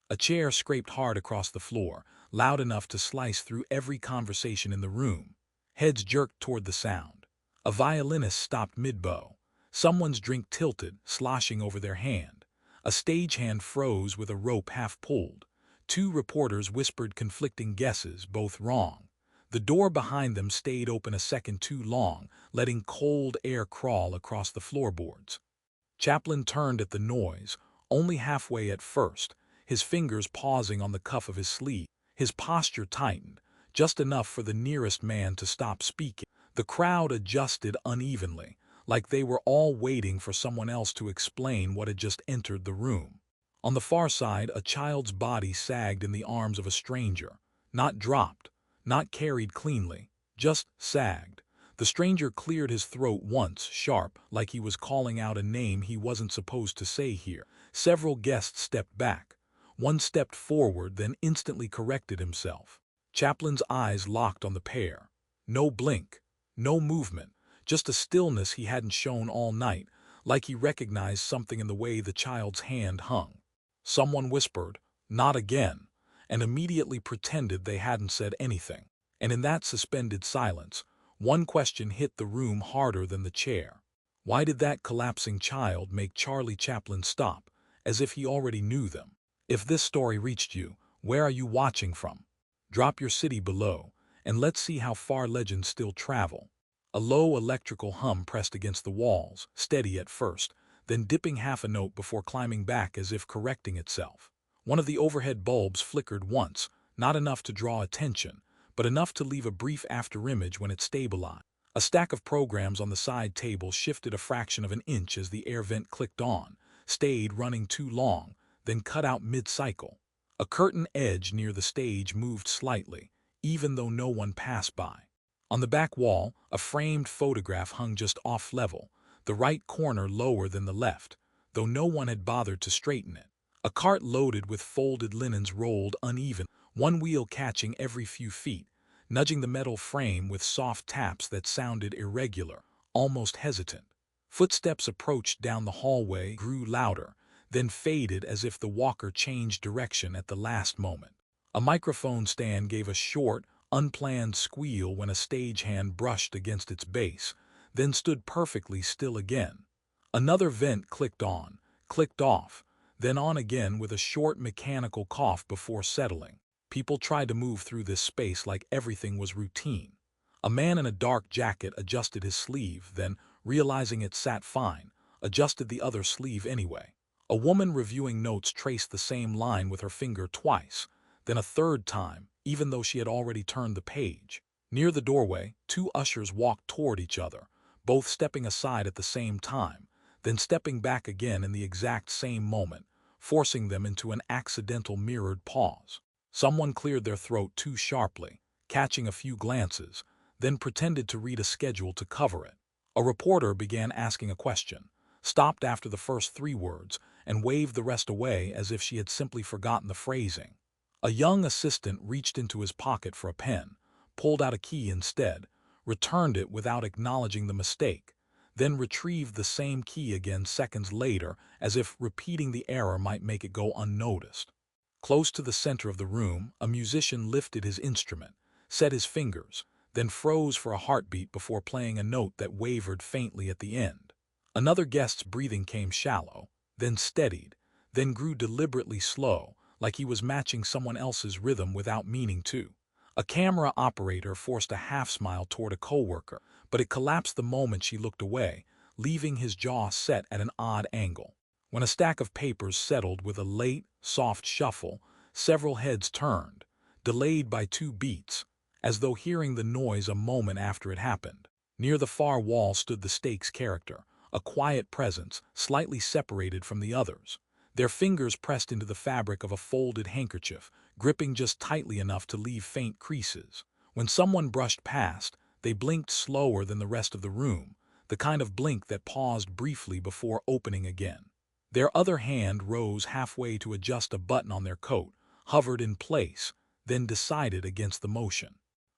A chair scraped hard across the floor, loud enough to slice through every conversation in the room. Heads jerked toward the sound. A violinist stopped mid-bow. Someone's drink tilted, sloshing over their hand. A stagehand froze with a rope half pulled. Two reporters whispered conflicting guesses, both wrong. The door behind them stayed open a second too long, letting cold air crawl across the floorboards. Chaplin turned at the noise, only halfway at first, his fingers pausing on the cuff of his sleeve. His posture tightened, just enough for the nearest man to stop speaking. The crowd adjusted unevenly, like they were all waiting for someone else to explain what had just entered the room. On the far side, a child's body sagged in the arms of a stranger, not dropped, not carried cleanly, just sagged. The stranger cleared his throat once, sharp, like he was calling out a name he wasn't supposed to say here. Several guests stepped back. One stepped forward, then instantly corrected himself. Chaplin's eyes locked on the pair. No blink, no movement, just a stillness he hadn't shown all night, like he recognized something in the way the child's hand hung. Someone whispered, "Not again," and immediately pretended they hadn't said anything. And in that suspended silence, one question hit the room harder than the chair. Why did that collapsing child make Charlie Chaplin stop, as if he already knew them? If this story reached you, where are you watching from? Drop your city below, and let's see how far legends still travel. A low electrical hum pressed against the walls, steady at first, then dipping half a note before climbing back as if correcting itself. One of the overhead bulbs flickered once, not enough to draw attention, but enough to leave a brief afterimage when it stabilized. A stack of programs on the side table shifted a fraction of an inch as the air vent clicked on, stayed running too long, then cut out mid-cycle. A curtain edge near the stage moved slightly, even though no one passed by. On the back wall, a framed photograph hung just off-level, the right corner lower than the left, though no one had bothered to straighten it. A cart loaded with folded linens rolled uneven, one wheel catching every few feet, nudging the metal frame with soft taps that sounded irregular, almost hesitant. Footsteps approached down the hallway, grew louder, then faded as if the walker changed direction at the last moment. A microphone stand gave a short, unplanned squeal when a stagehand brushed against its base, then stood perfectly still again. Another vent clicked on, clicked off, then on again with a short mechanical cough before settling. People tried to move through this space like everything was routine. A man in a dark jacket adjusted his sleeve, then, realizing it sat fine, adjusted the other sleeve anyway. A woman reviewing notes traced the same line with her finger twice, then a third time, even though she had already turned the page. Near the doorway, two ushers walked toward each other, both stepping aside at the same time, then stepping back again in the exact same moment, forcing them into an accidental mirrored pause. Someone cleared their throat too sharply, catching a few glances, then pretended to read a schedule to cover it. A reporter began asking a question, stopped after the first three words, and waved the rest away as if she had simply forgotten the phrasing. A young assistant reached into his pocket for a pen, pulled out a key instead, returned it without acknowledging the mistake, then retrieved the same key again seconds later as if repeating the error might make it go unnoticed. Close to the center of the room, a musician lifted his instrument, set his fingers, then froze for a heartbeat before playing a note that wavered faintly at the end. Another guest's breathing came shallow, then steadied, then grew deliberately slow, like he was matching someone else's rhythm without meaning to. A camera operator forced a half-smile toward a coworker, but it collapsed the moment she looked away, leaving his jaw set at an odd angle. When a stack of papers settled with a late, soft shuffle, several heads turned, delayed by 2 beats, as though hearing the noise a moment after it happened. Near the far wall stood the stakes character, a quiet presence, slightly separated from the others. Their fingers pressed into the fabric of a folded handkerchief, gripping just tightly enough to leave faint creases. When someone brushed past, they blinked slower than the rest of the room, the kind of blink that paused briefly before opening again. Their other hand rose halfway to adjust a button on their coat, hovered in place, then decided against the motion.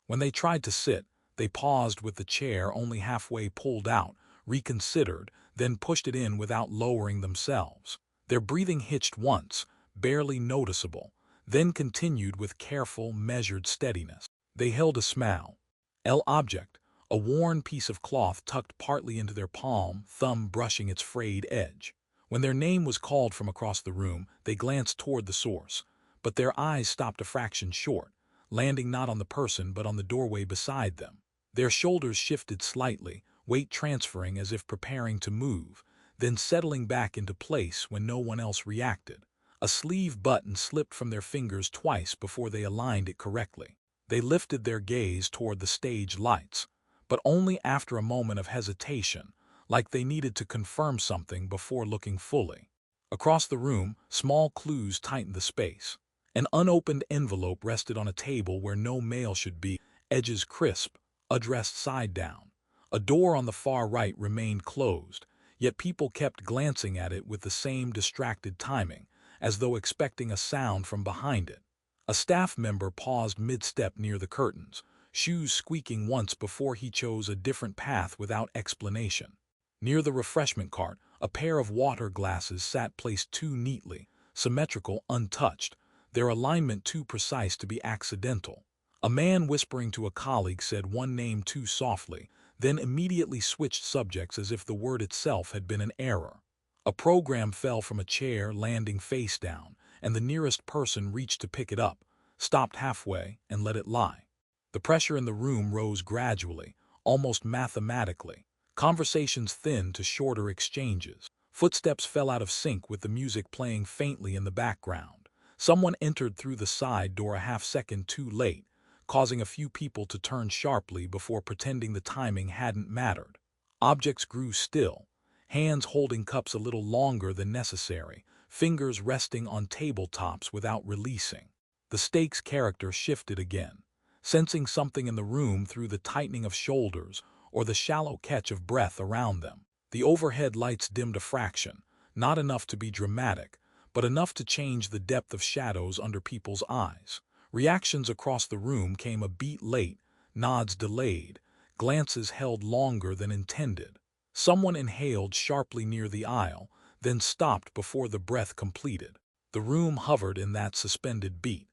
When they tried to sit, they paused with the chair only halfway pulled out, reconsidered, then pushed it in without lowering themselves. Their breathing hitched once, barely noticeable, then continued with careful, measured steadiness. They held a small object, a worn piece of cloth tucked partly into their palm, thumb brushing its frayed edge. When their name was called from across the room, they glanced toward the source, but their eyes stopped a fraction short, landing not on the person but on the doorway beside them. Their shoulders shifted slightly, weight transferring as if preparing to move, then settling back into place when no one else reacted. A sleeve button slipped from their fingers twice before they aligned it correctly. They lifted their gaze toward the stage lights, but only after a moment of hesitation, like they needed to confirm something before looking fully. Across the room, small clues tightened the space. An unopened envelope rested on a table where no mail should be, edges crisp, addressed side down. A door on the far right remained closed, yet people kept glancing at it with the same distracted timing, as though expecting a sound from behind it. A staff member paused mid-step near the curtains, shoes squeaking once before he chose a different path without explanation. Near the refreshment cart, a pair of water glasses sat placed too neatly, symmetrical, untouched, their alignment too precise to be accidental. A man whispering to a colleague said one name too softly, then immediately switched subjects as if the word itself had been an error. A program fell from a chair, landing face down, and the nearest person reached to pick it up, stopped halfway, and let it lie. The pressure in the room rose gradually, almost mathematically. Conversations thinned to shorter exchanges. Footsteps fell out of sync with the music playing faintly in the background. Someone entered through the side door a half-second too late, causing a few people to turn sharply before pretending the timing hadn't mattered. Objects grew still, hands holding cups a little longer than necessary, fingers resting on tabletops without releasing. The stakes character shifted again, sensing something in the room through the tightening of shoulders or the shallow catch of breath around them. The overhead lights dimmed a fraction, not enough to be dramatic, but enough to change the depth of shadows under people's eyes. Reactions across the room came a beat late, nods delayed, glances held longer than intended. Someone inhaled sharply near the aisle, then stopped before the breath completed. The room hovered in that suspended beat,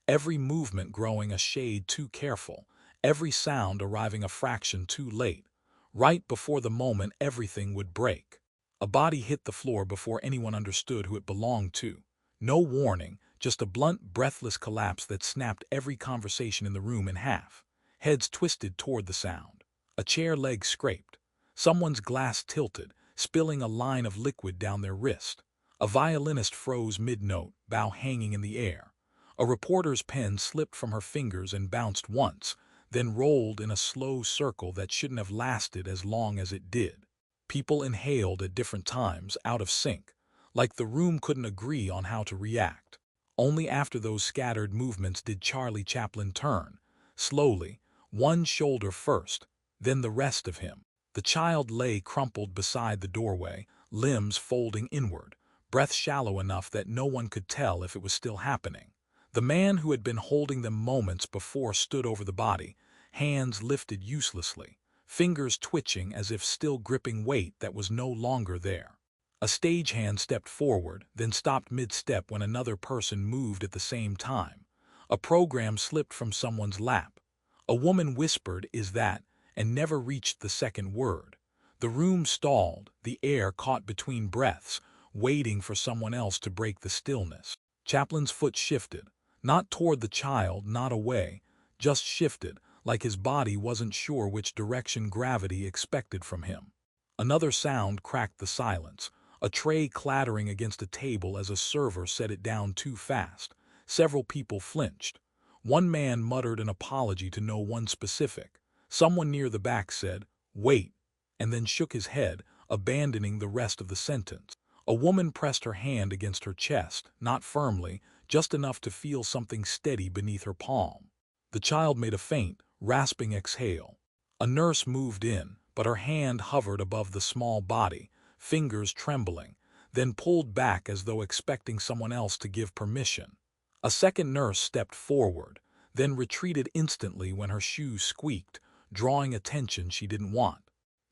every movement growing a shade too careful, every sound arriving a fraction too late, right before the moment everything would break. A body hit the floor before anyone understood who it belonged to. No warning, just a blunt, breathless collapse that snapped every conversation in the room in half. Heads twisted toward the sound. A chair leg scraped. Someone's glass tilted, spilling a line of liquid down their wrist. A violinist froze mid-note, bow hanging in the air. A reporter's pen slipped from her fingers and bounced once, then rolled in a slow circle that shouldn't have lasted as long as it did. People inhaled at different times, out of sync, like the room couldn't agree on how to react. Only after those scattered movements did Charlie Chaplin turn, slowly, one shoulder first, then the rest of him. The child lay crumpled beside the doorway, limbs folding inward, breath shallow enough that no one could tell if it was still happening. The man who had been holding them moments before stood over the body, hands lifted uselessly, fingers twitching as if still gripping weight that was no longer there. A stagehand stepped forward, then stopped mid-step when another person moved at the same time. A program slipped from someone's lap. A woman whispered, "Is that?" and never reached the second word. The room stalled, the air caught between breaths, waiting for someone else to break the stillness. Chaplin's foot shifted, not toward the child, not away, just shifted, like his body wasn't sure which direction gravity expected from him. Another sound cracked the silence, a tray clattering against a table as a server set it down too fast. Several people flinched. One man muttered an apology to no one specific. Someone near the back said, "Wait," and then shook his head, abandoning the rest of the sentence. A woman pressed her hand against her chest, not firmly, just enough to feel something steady beneath her palm. The child made a faint, rasping exhale. A nurse moved in, but her hand hovered above the small body, fingers trembling, then pulled back as though expecting someone else to give permission. A second nurse stepped forward, then retreated instantly when her shoes squeaked, drawing attention she didn't want.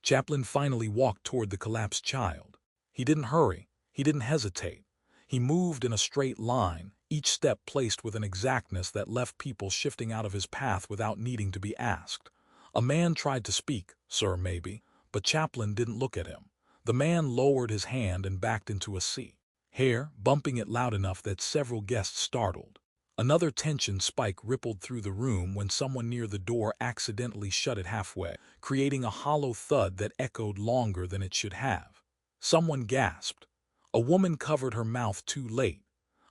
Chaplin finally walked toward the collapsed child. He didn't hurry, he didn't hesitate. He moved in a straight line, each step placed with an exactness that left people shifting out of his path without needing to be asked. A man tried to speak, "Sir, maybe," but Chaplin didn't look at him. The man lowered his hand and backed into a seat, hair bumping it loud enough that several guests startled. Another tension spike rippled through the room when someone near the door accidentally shut it halfway, creating a hollow thud that echoed longer than it should have. Someone gasped. A woman covered her mouth too late.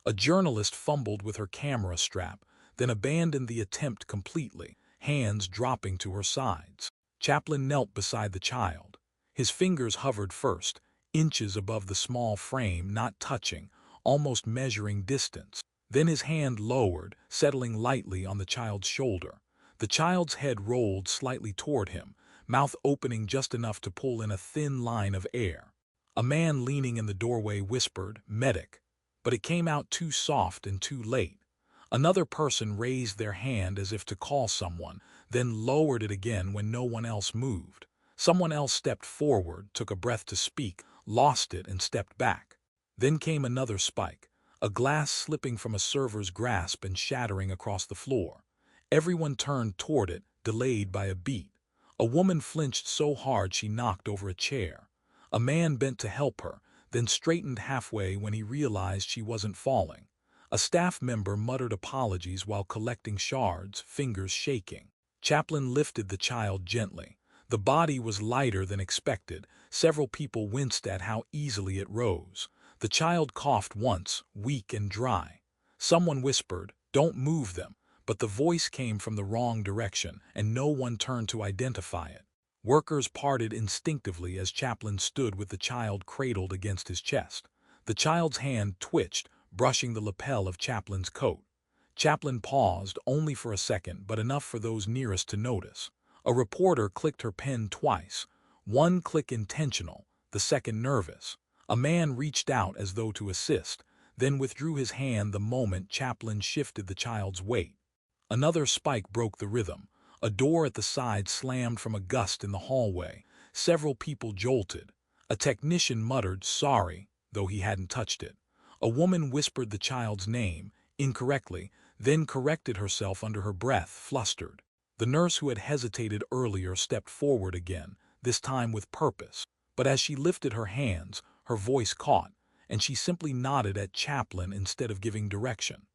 A journalist fumbled with her camera strap, then abandoned the attempt completely, hands dropping to her sides. Chaplin knelt beside the child. His fingers hovered first, inches above the small frame, not touching, almost measuring distance. Then his hand lowered, settling lightly on the child's shoulder. The child's head rolled slightly toward him, mouth opening just enough to pull in a thin line of air. A man leaning in the doorway whispered, "Medic," but it came out too soft and too late. Another person raised their hand as if to call someone, then lowered it again when no one else moved. Someone else stepped forward, took a breath to speak, lost it and stepped back. Then came another spike, a glass slipping from a server's grasp and shattering across the floor. Everyone turned toward it, delayed by a beat. A woman flinched so hard she knocked over a chair. A man bent to help her, then straightened halfway when he realized she wasn't falling. A staff member muttered apologies while collecting shards, fingers shaking. Chaplin lifted the child gently. The body was lighter than expected. Several people winced at how easily it rose. The child coughed once, weak and dry. Someone whispered, "Don't move them," but the voice came from the wrong direction, and no one turned to identify it. Workers parted instinctively as Chaplin stood with the child cradled against his chest. The child's hand twitched, brushing the lapel of Chaplin's coat. Chaplin paused, only for a second, but enough for those nearest to notice. A reporter clicked her pen twice, one click intentional, the second nervous. A man reached out as though to assist, then withdrew his hand the moment Chaplin shifted the child's weight. Another spike broke the rhythm. A door at the side slammed from a gust in the hallway. Several people jolted. A technician muttered, "Sorry," though he hadn't touched it. A woman whispered the child's name, incorrectly, then corrected herself under her breath, flustered. The nurse who had hesitated earlier stepped forward again, this time with purpose. But as she lifted her hands, her voice caught, and she simply nodded at Chaplin instead of giving direction.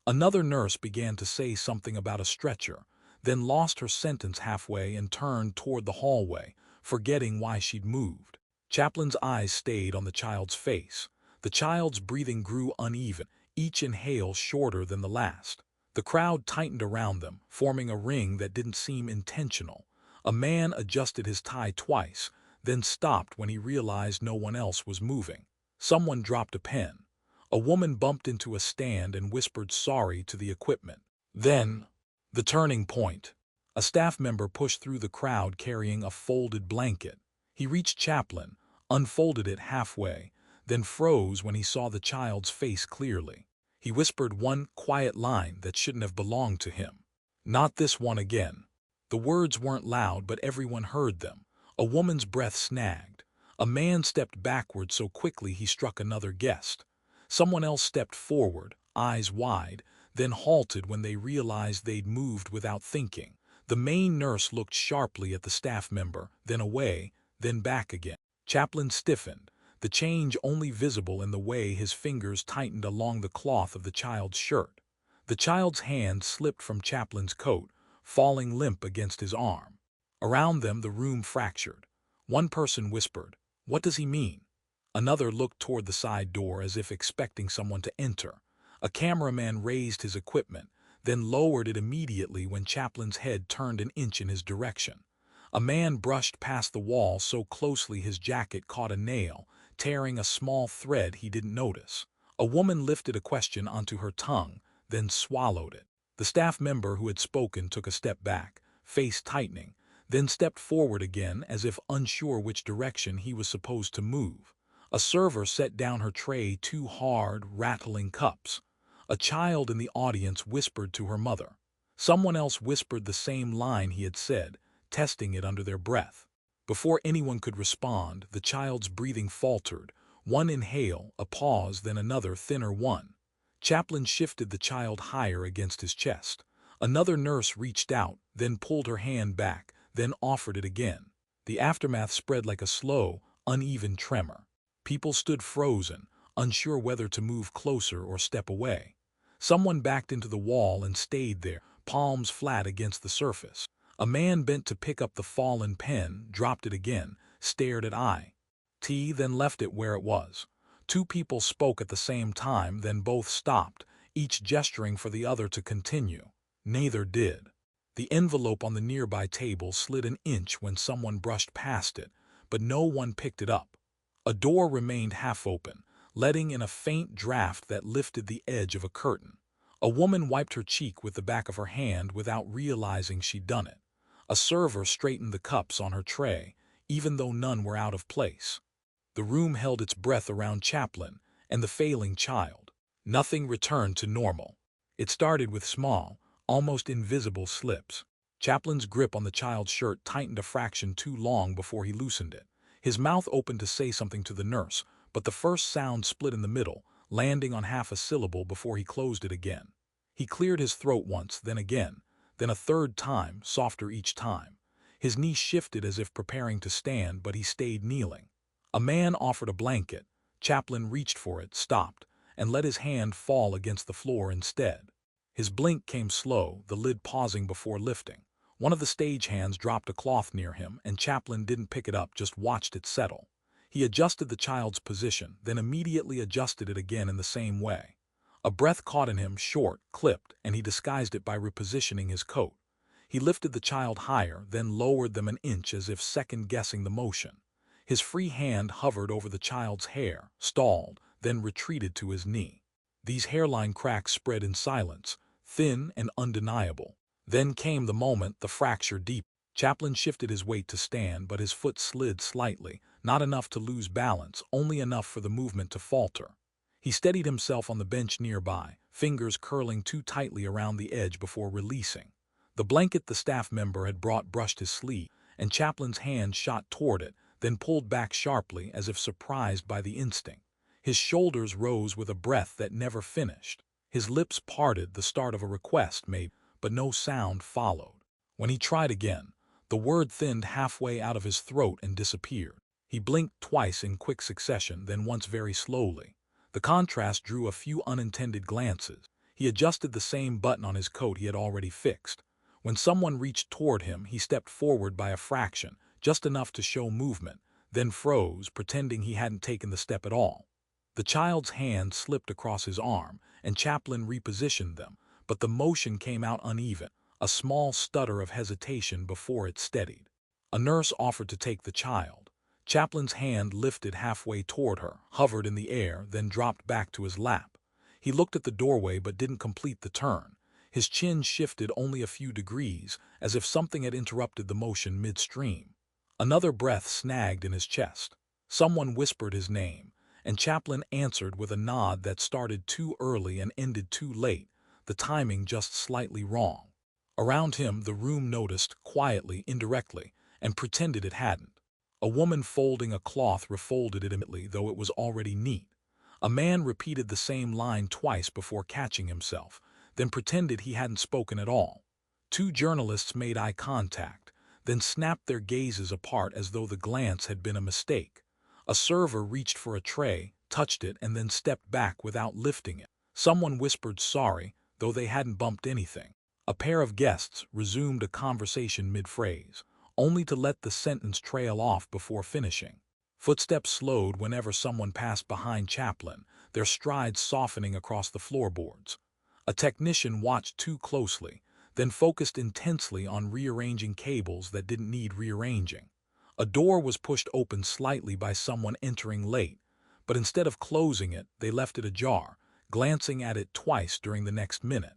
Another nurse began to say something about a stretcher, then lost her sentence halfway and turned toward the hallway, forgetting why she'd moved. Chaplin's eyes stayed on the child's face. The child's breathing grew uneven, each inhale shorter than the last. The crowd tightened around them, forming a ring that didn't seem intentional. A man adjusted his tie twice, then stopped when he realized no one else was moving. Someone dropped a pen. A woman bumped into a stand and whispered sorry to the equipment. Then, the turning point. A staff member pushed through the crowd carrying a folded blanket. He reached Chaplin, unfolded it halfway, then froze when he saw the child's face clearly. He whispered one quiet line that shouldn't have belonged to him. "Not this one again." The words weren't loud, but everyone heard them. A woman's breath snagged. A man stepped backward so quickly he struck another guest. Someone else stepped forward, eyes wide, then halted when they realized they'd moved without thinking. The main nurse looked sharply at the staff member, then away, then back again. Chaplin stiffened, the change only visible in the way his fingers tightened along the cloth of the child's shirt. The child's hand slipped from Chaplin's coat, falling limp against his arm. Around them the room fractured. One person whispered, "What does he mean?" Another looked toward the side door as if expecting someone to enter. A cameraman raised his equipment, then lowered it immediately when Chaplin's head turned an inch in his direction. A man brushed past the wall so closely his jacket caught a nail, tearing a small thread he didn't notice. A woman lifted a question onto her tongue, then swallowed it. The staff member who had spoken took a step back, face tightening, then stepped forward again as if unsure which direction he was supposed to move. A server set down her tray two hard, rattling cups. A child in the audience whispered to her mother. Someone else whispered the same line he had said, testing it under their breath. Before anyone could respond, the child's breathing faltered. One inhale, a pause, then another thinner one. Chaplin shifted the child higher against his chest. Another nurse reached out, then pulled her hand back, then offered it again. The aftermath spread like a slow, uneven tremor. People stood frozen, unsure whether to move closer or step away. Someone backed into the wall and stayed there, palms flat against the surface. A man bent to pick up the fallen pen, dropped it again, stared at it, then left it where it was. Two people spoke at the same time, then both stopped, each gesturing for the other to continue. Neither did. The envelope on the nearby table slid an inch when someone brushed past it, but no one picked it up. A door remained half open, letting in a faint draft that lifted the edge of a curtain. A woman wiped her cheek with the back of her hand without realizing she'd done it. A server straightened the cups on her tray, even though none were out of place. The room held its breath around Chaplin and the failing child. Nothing returned to normal. It started with small, almost invisible slips. Chaplin's grip on the child's shirt tightened a fraction too long before he loosened it. His mouth opened to say something to the nurse, but the first sound split in the middle, landing on half a syllable before he closed it again. He cleared his throat once, then again, then a third time, softer each time. His knee shifted as if preparing to stand, but he stayed kneeling. A man offered a blanket. Chaplin reached for it, stopped, and let his hand fall against the floor instead. His blink came slow, the lid pausing before lifting. One of the stagehands dropped a cloth near him, and Chaplin didn't pick it up, just watched it settle. He adjusted the child's position, then immediately adjusted it again in the same way. A breath caught in him, short, clipped, and he disguised it by repositioning his coat. He lifted the child higher, then lowered them an inch as if second-guessing the motion. His free hand hovered over the child's hair, stalled, then retreated to his knee. These hairline cracks spread in silence, thin and undeniable. Then came the moment the fracture deepened. Chaplin shifted his weight to stand, but his foot slid slightly, not enough to lose balance, only enough for the movement to falter. He steadied himself on the bench nearby, fingers curling too tightly around the edge before releasing. The blanket the staff member had brought brushed his sleeve, and Chaplin's hand shot toward it, then pulled back sharply as if surprised by the instinct. His shoulders rose with a breath that never finished. His lips parted, the start of a request made, but no sound followed. When he tried again, the word thinned halfway out of his throat and disappeared. He blinked twice in quick succession, then once very slowly. The contrast drew a few unintended glances. He adjusted the same button on his coat he had already fixed. When someone reached toward him, he stepped forward by a fraction, just enough to show movement, then froze, pretending he hadn't taken the step at all. The child's hand slipped across his arm, and Chaplin repositioned them, but the motion came out uneven, a small stutter of hesitation before it steadied. A nurse offered to take the child. Chaplin's hand lifted halfway toward her, hovered in the air, then dropped back to his lap. He looked at the doorway but didn't complete the turn. His chin shifted only a few degrees, as if something had interrupted the motion midstream. Another breath snagged in his chest. Someone whispered his name, and Chaplin answered with a nod that started too early and ended too late, the timing just slightly wrong. Around him, the room noticed, quietly, indirectly, and pretended it hadn't. A woman folding a cloth refolded it immediately, though it was already neat. A man repeated the same line twice before catching himself, then pretended he hadn't spoken at all. Two journalists made eye contact, then snapped their gazes apart as though the glance had been a mistake. A server reached for a tray, touched it, and then stepped back without lifting it. Someone whispered sorry, though they hadn't bumped anything. A pair of guests resumed a conversation mid-phrase, only to let the sentence trail off before finishing. Footsteps slowed whenever someone passed behind Chaplin, their strides softening across the floorboards. A technician watched too closely, then focused intensely on rearranging cables that didn't need rearranging. A door was pushed open slightly by someone entering late, but instead of closing it, they left it ajar, glancing at it twice during the next minute.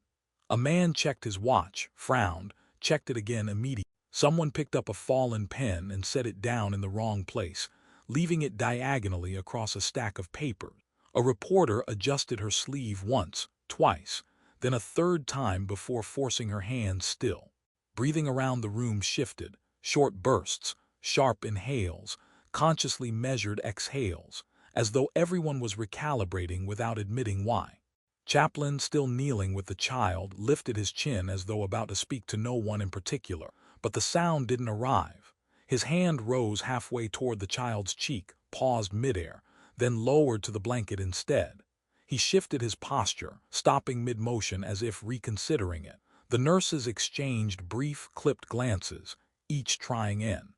A man checked his watch, frowned, checked it again immediately. Someone picked up a fallen pen and set it down in the wrong place, leaving it diagonally across a stack of papers. A reporter adjusted her sleeve once, twice, then a third time before forcing her hands still. Breathing around the room shifted, short bursts, sharp inhales, consciously measured exhales. as though everyone was recalibrating without admitting why. Chaplin, still kneeling with the child, lifted his chin as though about to speak to no one in particular, but the sound didn't arrive. His hand rose halfway toward the child's cheek, paused midair, then lowered to the blanket instead. He shifted his posture, stopping mid-motion as if reconsidering it. The nurses exchanged brief, clipped glances, each trying in.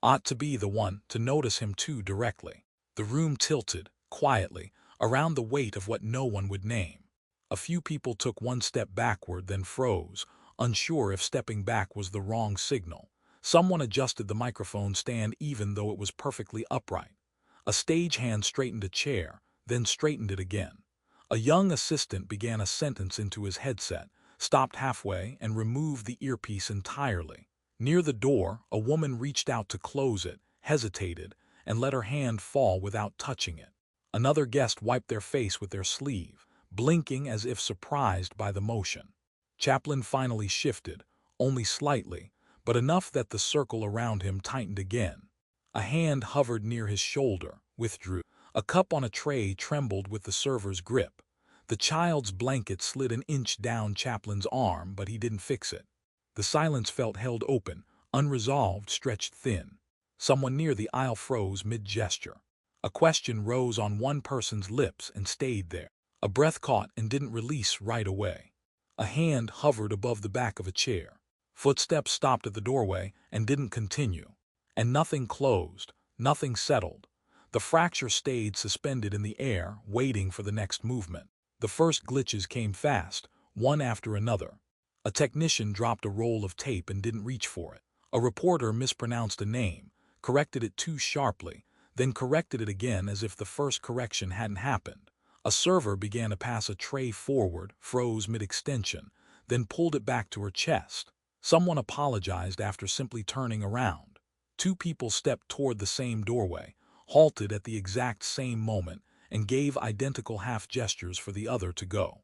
Ought to be the one to notice him too directly. The room tilted, quietly, around the weight of what no one would name. A few people took one step backward, then froze, unsure if stepping back was the wrong signal. Someone adjusted the microphone stand even though it was perfectly upright. A stagehand straightened a chair, then straightened it again. A young assistant began a sentence into his headset, stopped halfway, and removed the earpiece entirely. Near the door, a woman reached out to close it, hesitated, and let her hand fall without touching it. Another guest wiped their face with their sleeve, blinking as if surprised by the motion. Chaplin finally shifted, only slightly, but enough that the circle around him tightened again. A hand hovered near his shoulder, withdrew. A cup on a tray trembled with the server's grip. The child's blanket slid an inch down Chaplin's arm, but he didn't fix it. The silence felt held open, unresolved, stretched thin. Someone near the aisle froze mid-gesture. A question rose on one person's lips and stayed there. A breath caught and didn't release right away. A hand hovered above the back of a chair. Footsteps stopped at the doorway and didn't continue. And nothing closed, nothing settled. The fracture stayed suspended in the air, waiting for the next movement. The first glitches came fast, one after another. A technician dropped a roll of tape and didn't reach for it. A reporter mispronounced a name, corrected it too sharply, then corrected it again as if the first correction hadn't happened. A server began to pass a tray forward, froze mid-extension, then pulled it back to her chest. Someone apologized after simply turning around. Two people stepped toward the same doorway, halted at the exact same moment, and gave identical half gestures for the other to go.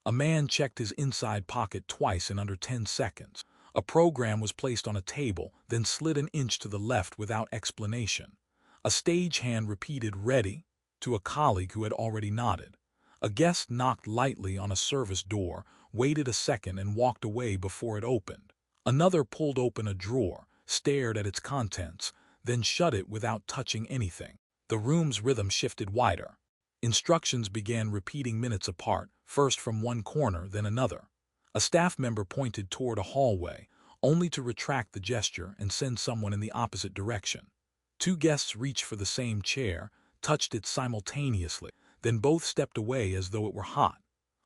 A man checked his inside pocket twice in under 10 seconds. A program was placed on a table, then slid an inch to the left without explanation. A stagehand repeated "ready" to a colleague who had already nodded. A guest knocked lightly on a service door, waited a second and walked away before it opened. Another pulled open a drawer, stared at its contents, then shut it without touching anything. The room's rhythm shifted wider. Instructions began repeating minutes apart, first from one corner, then another. A staff member pointed toward a hallway, only to retract the gesture and send someone in the opposite direction. Two guests reached for the same chair, touched it simultaneously, then both stepped away as though it were hot.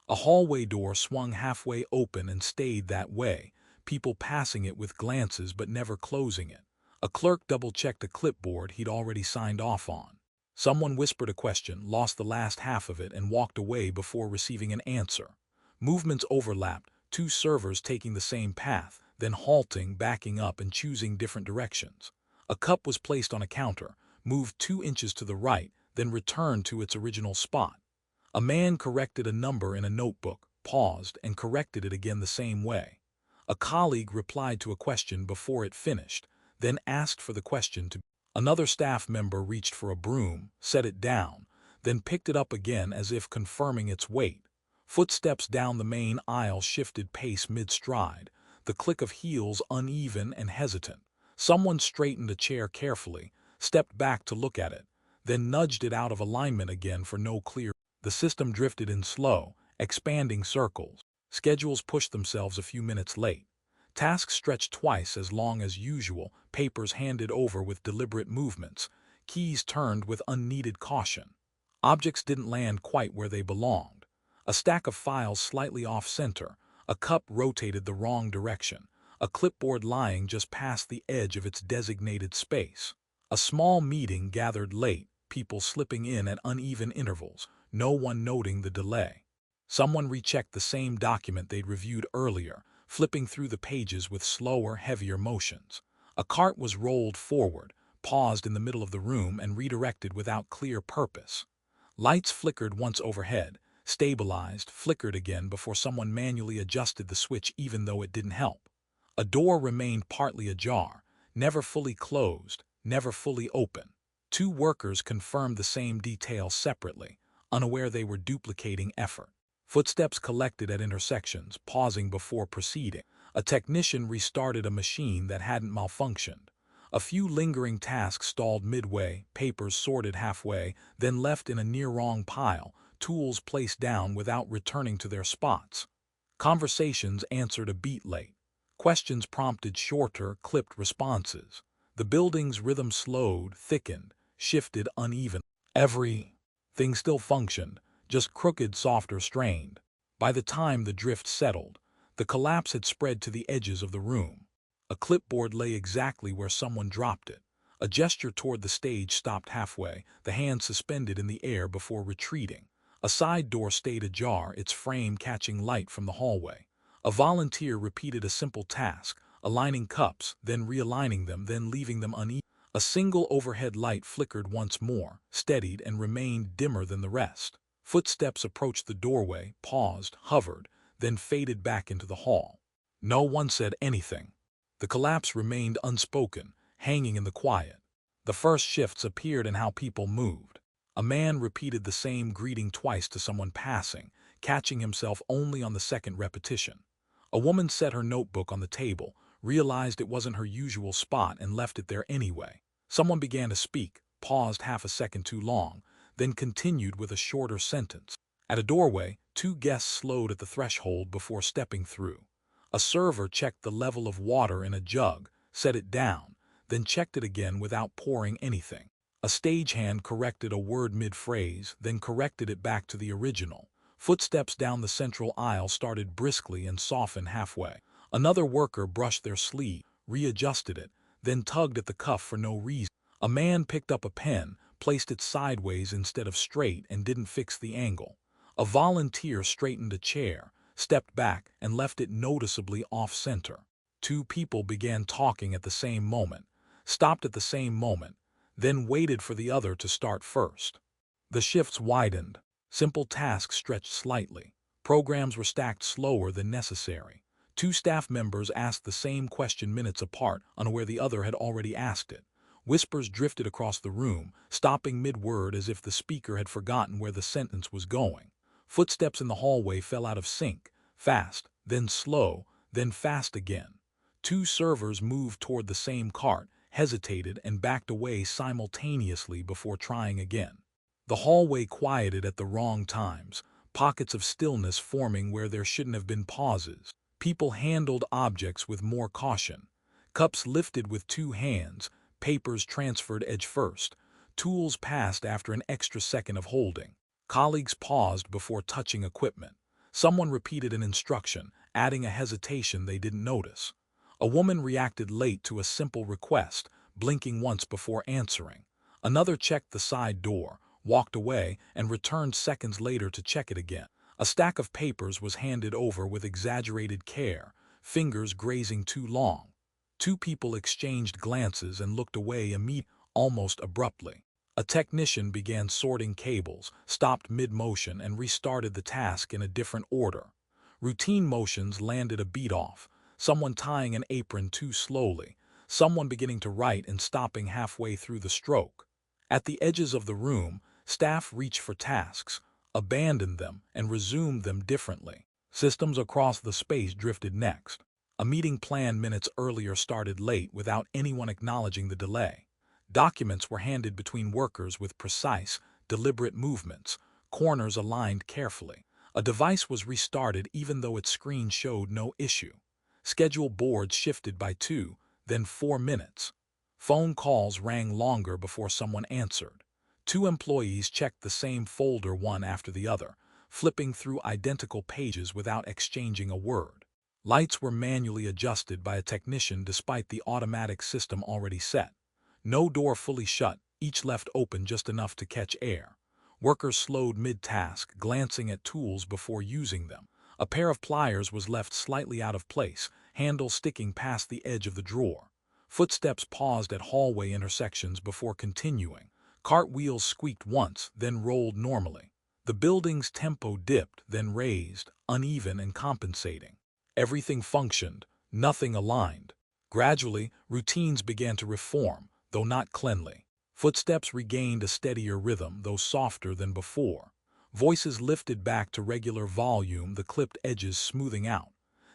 A hallway door swung halfway open and stayed that way, people passing it with glances but never closing it. A clerk double-checked a clipboard he'd already signed off on. Someone whispered a question, lost the last half of it, and walked away before receiving an answer. Movements overlapped, two servers taking the same path, then halting, backing up, and choosing different directions. A cup was placed on a counter, moved 2 inches to the right, then returned to its original spot. A man corrected a number in a notebook, paused, and corrected it again the same way. A colleague replied to a question before it finished, then asked for the question to. Another staff member reached for a broom, set it down, then picked it up again as if confirming its weight. Footsteps down the main aisle shifted pace mid-stride, the click of heels uneven and hesitant. Someone straightened a chair carefully, stepped back to look at it, then nudged it out of alignment again for no clear. The system drifted in slow, expanding circles. Schedules pushed themselves a few minutes late. Tasks stretched twice as long as usual, papers handed over with deliberate movements, keys turned with unneeded caution. Objects didn't land quite where they belonged. A stack of files slightly off-center, a cup rotated the wrong direction, a clipboard lying just past the edge of its designated space. A small meeting gathered late, people slipping in at uneven intervals, no one noting the delay. Someone rechecked the same document they'd reviewed earlier, flipping through the pages with slower, heavier motions. A cart was rolled forward, paused in the middle of the room, and redirected without clear purpose. Lights flickered once overhead, stabilized, flickered again before someone manually adjusted the switch even though it didn't help. A door remained partly ajar, never fully closed, never fully open. Two workers confirmed the same detail separately, unaware they were duplicating effort. Footsteps collected at intersections, pausing before proceeding. A technician restarted a machine that hadn't malfunctioned. A few lingering tasks stalled midway, papers sorted halfway, then left in a near-wrong pile, tools placed down without returning to their spots. Conversations answered a beat late. Questions prompted shorter, clipped responses. The building's rhythm slowed, thickened, shifted uneven. Everything still functioned, just crooked, softer, strained. By the time the drift settled, the collapse had spread to the edges of the room. A clipboard lay exactly where someone dropped it. A gesture toward the stage stopped halfway, the hand suspended in the air before retreating. A side door stayed ajar, its frame catching light from the hallway. A volunteer repeated a simple task, aligning cups, then realigning them, then leaving them uneven. A single overhead light flickered once more, steadied, and remained dimmer than the rest. Footsteps approached the doorway, paused, hovered, then faded back into the hall. No one said anything. The collapse remained unspoken, hanging in the quiet. The first shifts appeared in how people moved. A man repeated the same greeting twice to someone passing, catching himself only on the second repetition. A woman set her notebook on the table, realized it wasn't her usual spot, and left it there anyway. Someone began to speak, paused half a second too long, then continued with a shorter sentence. At a doorway, two guests slowed at the threshold before stepping through. A server checked the level of water in a jug, set it down, then checked it again without pouring anything. A stagehand corrected a word mid-phrase, then corrected it back to the original. Footsteps down the central aisle started briskly and softened halfway. Another worker brushed their sleeve, readjusted it, then tugged at the cuff for no reason. A man picked up a pen, placed it sideways instead of straight, and didn't fix the angle. A volunteer straightened a chair, stepped back, and left it noticeably off-center. Two people began talking at the same moment, stopped at the same moment, then waited for the other to start first. The shifts widened. Simple tasks stretched slightly. Programs were stacked slower than necessary. Two staff members asked the same question minutes apart, unaware the other had already asked it. Whispers drifted across the room, stopping mid-word as if the speaker had forgotten where the sentence was going. Footsteps in the hallway fell out of sync, fast, then slow, then fast again. Two servers moved toward the same cart, hesitated, and backed away simultaneously before trying again. The hallway quieted at the wrong times, pockets of stillness forming where there shouldn't have been pauses. People handled objects with more caution. Cups lifted with two hands, papers transferred edge first, tools passed after an extra second of holding. Colleagues paused before touching equipment. Someone repeated an instruction, adding a hesitation they didn't notice. A woman reacted late to a simple request, blinking once before answering. Another checked the side door, walked away, and returned seconds later to check it again. A stack of papers was handed over with exaggerated care, fingers grazing too long. Two people exchanged glances and looked away immediately, almost abruptly. A technician began sorting cables, stopped mid-motion, and restarted the task in a different order. Routine motions landed a beat off, someone tying an apron too slowly, someone beginning to write and stopping halfway through the stroke. At the edges of the room, staff reached for tasks, abandoned them, and resumed them differently. Systems across the space drifted next. A meeting planned minutes earlier started late without anyone acknowledging the delay. Documents were handed between workers with precise, deliberate movements, corners aligned carefully. A device was restarted even though its screen showed no issue. Schedule boards shifted by 2, then 4 minutes. Phone calls rang longer before someone answered. Two employees checked the same folder one after the other, flipping through identical pages without exchanging a word. Lights were manually adjusted by a technician despite the automatic system already set. No door fully shut, each left open just enough to catch air. Workers slowed mid-task, glancing at tools before using them. A pair of pliers was left slightly out of place, handle sticking past the edge of the drawer. Footsteps paused at hallway intersections before continuing. Cartwheels squeaked once, then rolled normally. The building's tempo dipped, then raised, uneven and compensating. Everything functioned, nothing aligned. Gradually, routines began to reform, though not cleanly. Footsteps regained a steadier rhythm, though softer than before. Voices lifted back to regular volume, the clipped edges smoothing out.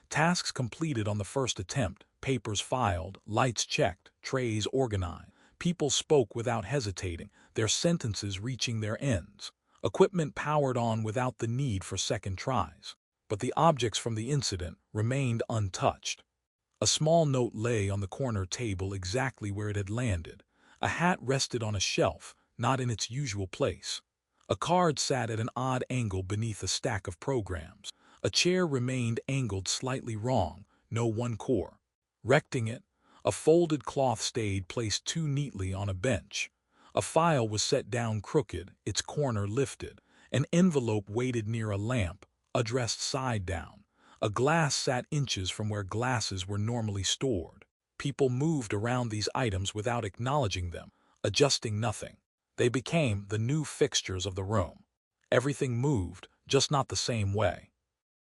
Tasks completed on the first attempt, papers filed, lights checked, trays organized. People spoke without hesitating, their sentences reaching their ends. Equipment powered on without the need for second tries. But the objects from the incident remained untouched. A small note lay on the corner table exactly where it had landed. A hat rested on a shelf, not in its usual place. A card sat at an odd angle beneath a stack of programs. A chair remained angled slightly wrong, no one core. Recting it, a folded cloth stayed placed too neatly on a bench. A file was set down crooked, its corner lifted. An envelope waited near a lamp, addressed side down. A glass sat inches from where glasses were normally stored. People moved around these items without acknowledging them, adjusting nothing. They became the new fixtures of the room. Everything moved, just not the same way.